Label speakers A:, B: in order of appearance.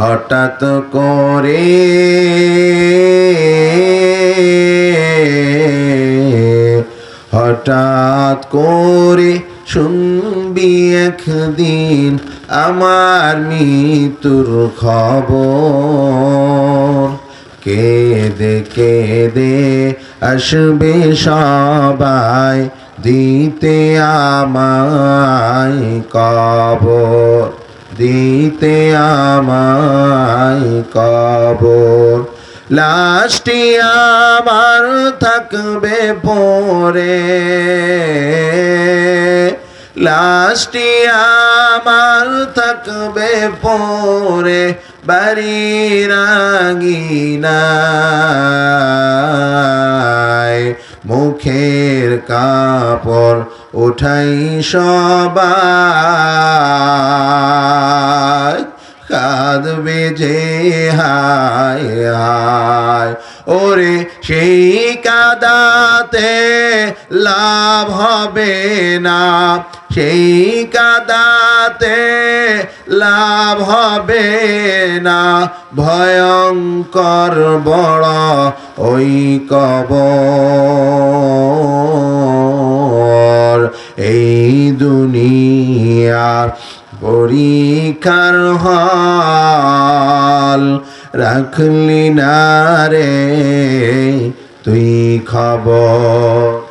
A: হঠাৎ করে হঠাৎ করে শুনবি একদিন আমার মৃত্যুর খবর। কেঁদে কেঁদে আসবে সবাই দিতে আমায় কবর, দিতে আমায় কবর। লাশটি আমার থাকবে পরে, লাশটি আমার থাকবে পরে বাড়ির আঙিনায়। মুখের কাপড় উঠাই সবাই কাঁদবে যে হায় হায়। ওরে সেই কাদাতে লাভ হবে না, সেই কাদাতে লাভ হবে না। ভয়ঙ্কর বড় ওই কবর। এই দুনিয়ার পরীক্ষার হল রাখলি না রে তুই খবর।